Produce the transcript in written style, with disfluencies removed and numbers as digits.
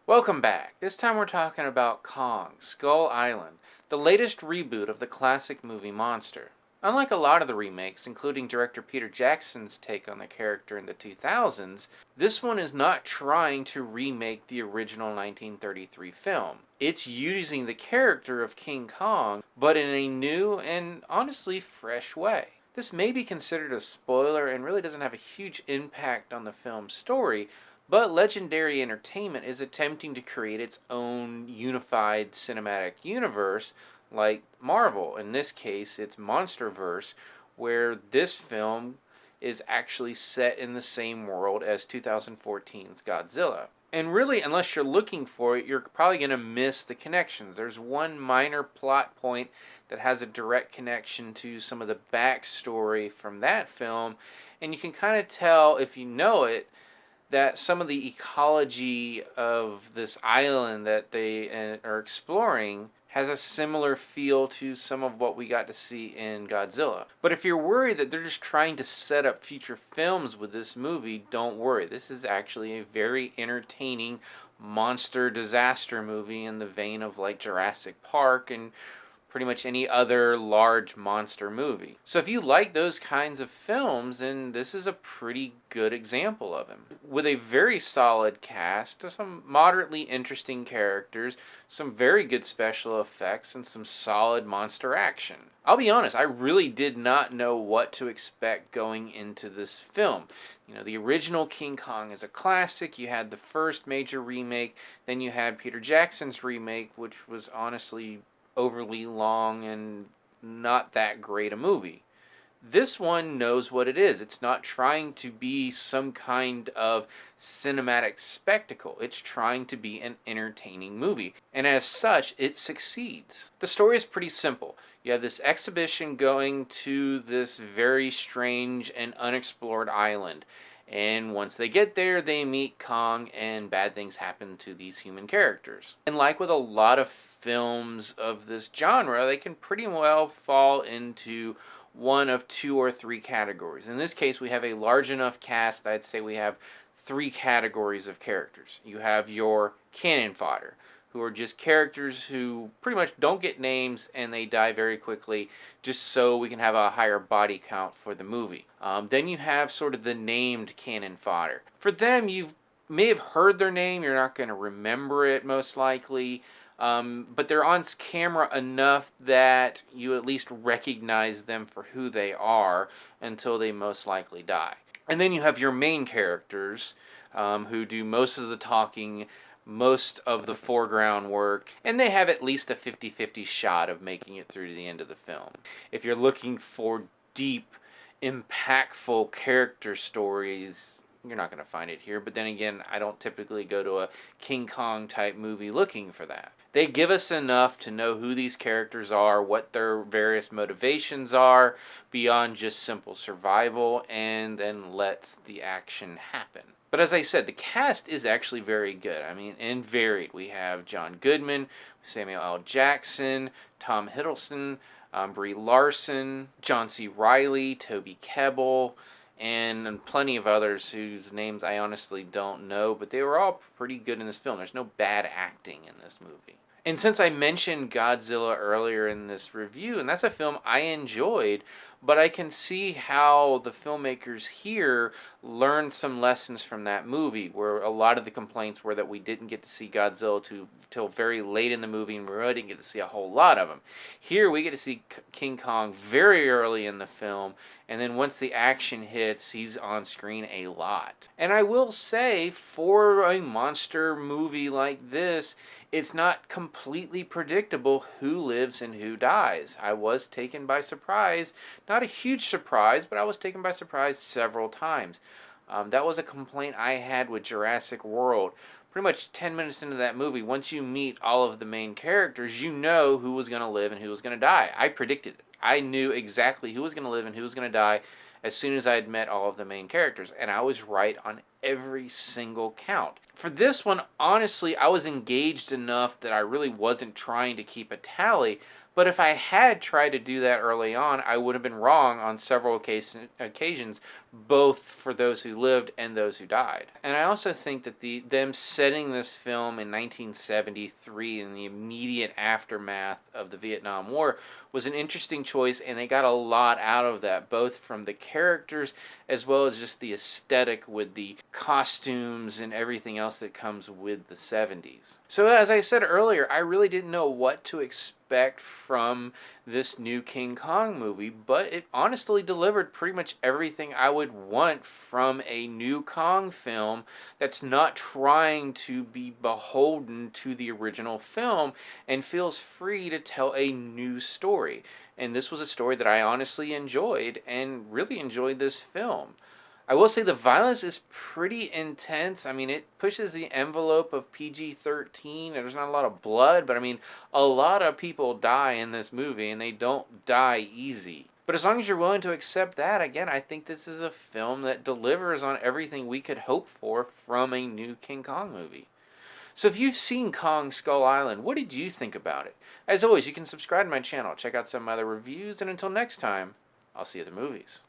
Welcome back. This time we're talking about Kong, Skull Island, the latest reboot of the classic movie Monster. Unlike a lot of the remakes, including director Peter Jackson's take on the character in the 2000s, this one is not trying to remake the original 1933 film. It's using the character of King Kong, but in a new and honestly fresh way. This may be considered a spoiler and really doesn't have a huge impact on the film's story, but Legendary Entertainment is attempting to create its own unified cinematic universe like Marvel. In this case, it's MonsterVerse, where this film is actually set in the same world as 2014's Godzilla. And really, unless you're looking for it, you're probably going to miss the connections. There's one minor plot point that has a direct connection to some of the backstory from that film, and you can kind of tell if you know it that some of the ecology of this island that they are exploring has a similar feel to some of what we got to see in Godzilla. But if you're worried that they're just trying to set up future films with this movie, don't worry. This is actually a very entertaining monster disaster movie in the vein of like Jurassic Park and pretty much any other large monster movie. So if you like those kinds of films, then this is a pretty good example of them. With a very solid cast, some moderately interesting characters, some very good special effects, and some solid monster action. I'll be honest, I really did not know what to expect going into this film. You know, the original King Kong is a classic. You had the first major remake, then you had Peter Jackson's remake, which was honestly overly long and not that great a movie. This one knows what it is. It's not trying to be some kind of cinematic spectacle. It's trying to be an entertaining movie. And as such, it succeeds. The story is pretty simple. You have this exhibition going to this very strange and unexplored island. And once they get there, they meet Kong, and bad things happen to these human characters. And like with a lot of films of this genre, they can pretty well fall into one of two or three categories. In this case, we have a large enough cast that I'd say we have three categories of characters. You have your cannon fodder, who are just characters who pretty much don't get names and they die very quickly just so we can have a higher body count for the movie. Then you have sort of the named cannon fodder. For them, you may have heard their name, you're not going to remember it most likely, but they're on camera enough that you at least recognize them for who they are until they most likely die. And then you have your main characters who do most of the talking, most of the foreground work, and they have at least a 50-50 shot of making it through to the end of the film. If you're looking for deep, impactful character stories, you're not going to find it here, but then again, I don't typically go to a King Kong type movie looking for that. They give us enough to know who these characters are, what their various motivations are, beyond just simple survival, and then lets the action happen. But as I said, the cast is actually very good. I mean, and varied. We have John Goodman, Samuel L. Jackson, Tom Hiddleston, Brie Larson, John C. Reilly, Toby Kebbell, and plenty of others whose names I honestly don't know, but they were all pretty good in this film. There's no bad acting in this movie. And since I mentioned Godzilla earlier in this review, and that's a film I enjoyed, but I can see how the filmmakers here learned some lessons from that movie, where a lot of the complaints were that we didn't get to see Godzilla till very late in the movie, and we really didn't get to see a whole lot of him. Here we get to see King Kong very early in the film, and then once the action hits, he's on screen a lot. And I will say, for a monster movie like this, it's not completely predictable who lives and who dies. I was taken by surprise. Not a huge surprise, but I was taken by surprise several times. That was a complaint I had with Jurassic World. Pretty much 10 minutes into that movie, once you meet all of the main characters, you know who was going to live and who was going to die. I predicted it. I knew exactly who was going to live and who was going to die as soon as I had met all of the main characters, and I was right on every single count. For this one, honestly, I was engaged enough that I really wasn't trying to keep a tally, but if I had tried to do that early on, I would have been wrong on several occasions, both for those who lived and those who died. And I also think that them setting this film in 1973 in the immediate aftermath of the Vietnam War was an interesting choice, and they got a lot out of that, both from the characters as well as just the aesthetic with the costumes and everything else that comes with the 70s. So as I said earlier, I really didn't know what to expect from this new King Kong movie, but it honestly delivered pretty much everything I would want from a new Kong film that's not trying to be beholden to the original film and feels free to tell a new story. And this was a story that I honestly enjoyed and really enjoyed this film. I will say the violence is pretty intense. I mean, it pushes the envelope of PG-13. There's not a lot of blood, but I mean, a lot of people die in this movie, and they don't die easy. But as long as you're willing to accept that, again, I think this is a film that delivers on everything we could hope for from a new King Kong movie. So if you've seen Kong Skull Island, what did you think about it? As always, you can subscribe to my channel, check out some other reviews, and until next time, I'll see you at the movies.